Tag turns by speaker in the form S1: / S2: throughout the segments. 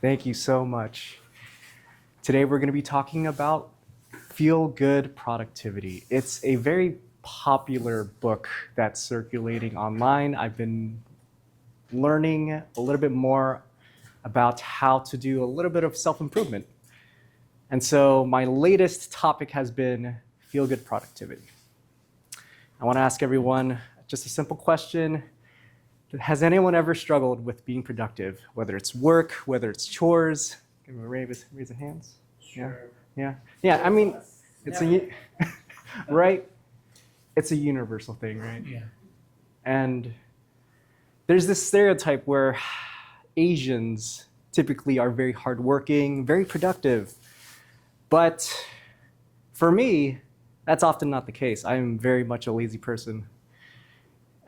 S1: Thank you so much. Today we're going to be talking about feel-good productivity. It's a very popular book that's circulating online. I've been learning a little bit more about how to do a little bit of self-improvement. And so my latest topic has been feel-good productivity. I want to ask everyone just a simple question. Has anyone ever struggled with being productive, whether it's work, whether it's chores? Can we raise the hands?
S2: Sure.
S1: Yeah. I mean, it's right? It's a universal thing, right?
S2: Yeah.
S1: And there's this stereotype where Asians typically are very hardworking, very productive. But for me, that's often not the case. I am very much a lazy person.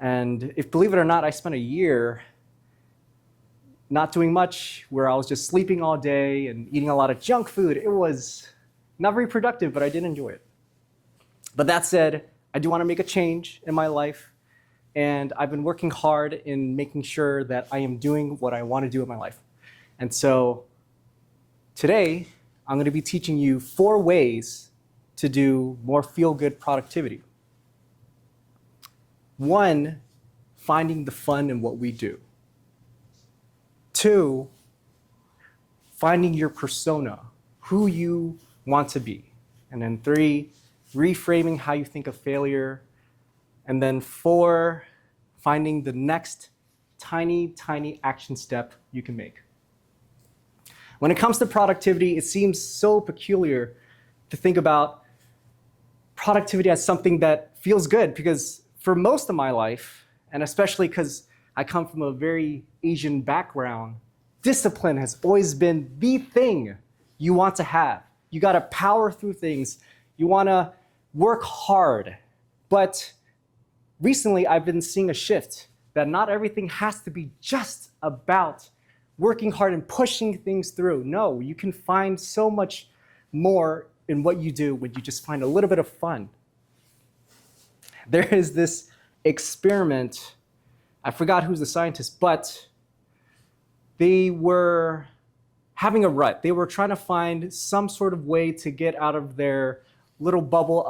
S1: And if, believe it or not, I spent a year not doing much, where I was just sleeping all day and eating a lot of junk food. It was not very productive, but I did enjoy it. But that said, I do want to make a change in my life. And I've been working hard in making sure that I am doing what I want to do in my life. And so today, I'm going to be teaching you 4 ways to do more feel-good productivity. 1, finding the fun in what we do. 2, finding your persona, who you want to be. And then 3, reframing how you think of failure. And then 4, finding the next tiny action step you can make. When it comes to productivity, it seems so peculiar to think about productivity as something that feels good, because for most of my life, and especially because I come from a very Asian background, discipline has always been the thing you want to have. You got to power through things. You want to work hard. But recently, I've been seeing a shift that not everything has to be just about working hard and pushing things through. No, you can find so much more in what you do when you just find a little bit of fun. There is this experiment, I forgot who's the scientist, but they were having a rut. They were trying to find some sort of way to get out of their little bubble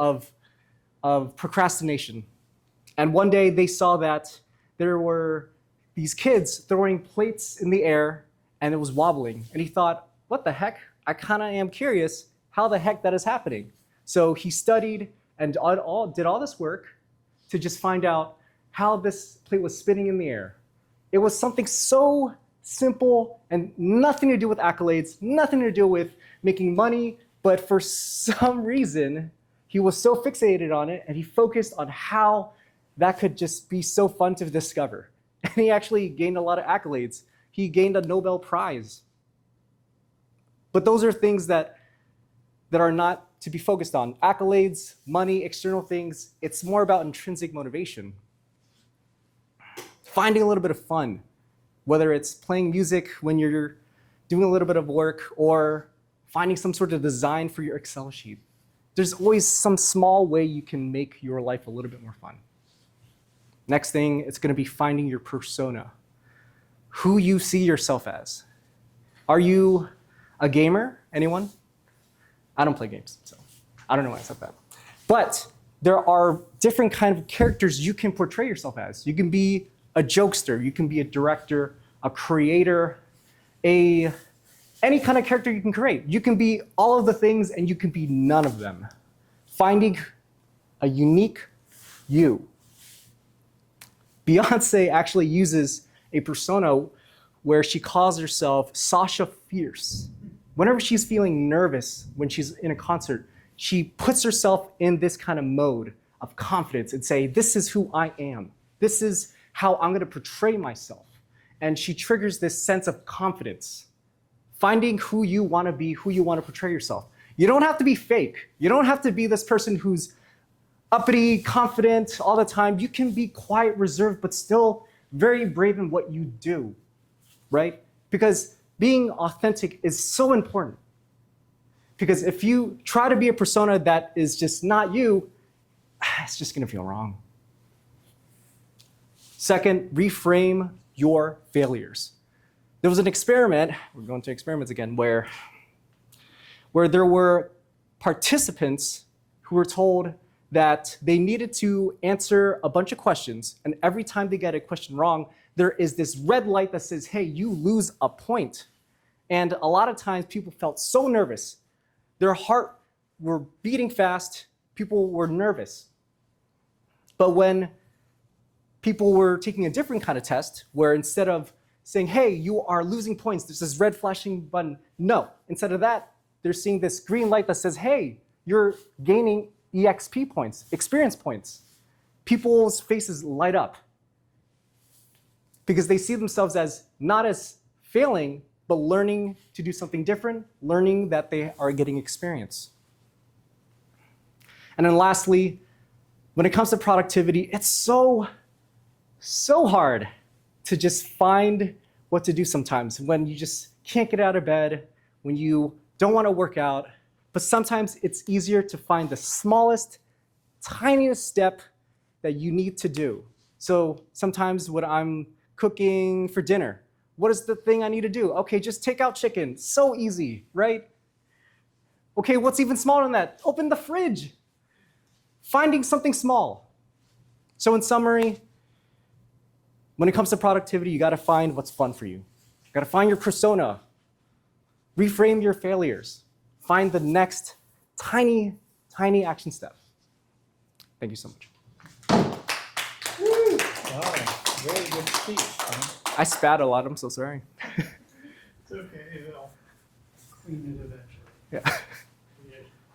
S1: of procrastination. And one day they saw that there were these kids throwing plates in the air and it was wobbling. And he thought, what the heck? I kind of am curious how the heck that is happening. So he studied and did all this work to just find out how this plate was spinning in the air. It was something so simple and nothing to do with accolades, nothing to do with making money, but for some reason, he was so fixated on it and he focused on how that could just be so fun to discover. And he actually gained a lot of accolades. He gained a Nobel Prize. But those are things that are not to be focused on. Accolades, money, external things, it's more about intrinsic motivation. Finding a little bit of fun, whether it's playing music when you're doing a little bit of work or finding some sort of design for your Excel sheet. There's always some small way you can make your life a little bit more fun. Next thing, it's going to be finding your persona, who you see yourself as. Are you a gamer? Anyone? I don't play games, so I don't know why I said that. But there are different kinds of characters you can portray yourself as. You can be a jokester, you can be a director, a creator, any kind of character you can create. You can be all of the things and you can be none of them. Finding a unique you. Beyonce actually uses a persona where she calls herself Sasha Fierce. Whenever she's feeling nervous when she's in a concert, she puts herself in this kind of mode of confidence and say, this is who I am. This is how I'm going to portray myself. And she triggers this sense of confidence. Finding who you want to be, who you want to portray yourself. You don't have to be fake. You don't have to be this person who's uppity, confident all the time. You can be quiet, reserved, but still very brave in what you do, right? Because being authentic is so important. Because if you try to be a persona that is just not you, it's just going to feel wrong. Second, reframe your failures. there was an experiment, we're going to experiments again, where there were participants who were told that they needed to answer a bunch of questions, and every time they get a question wrong, there is this red light that says, hey, you lose a point. And a lot of times people felt so nervous. Their heart were beating fast, people were nervous. But when people were taking a different kind of test, where instead of saying, hey, you are losing points, there's this red flashing button, no. Instead of that, they're seeing this green light that says, hey, you're gaining EXP points, experience points. People's faces light up because they see themselves as not as failing, but learning to do something different, learning that they are getting experience. And then lastly, when it comes to productivity, it's so hard to just find what to do sometimes when you just can't get out of bed, when you don't want to work out. But sometimes it's easier to find the smallest, tiniest step that you need to do. So sometimes when I'm cooking for dinner, what is the thing I need to do? Okay, just take out chicken. So easy, right? Okay, what's even smaller than that? Open the fridge. Finding something small. So in summary, when it comes to productivity, you got to find what's fun for you. You got to find your persona. Reframe your failures. Find the next tiny action step. Thank you so much.
S2: Wow, very good speech.
S1: I spat a lot, I'm so sorry.
S2: It's okay, it'll clean it eventually.
S1: Yeah.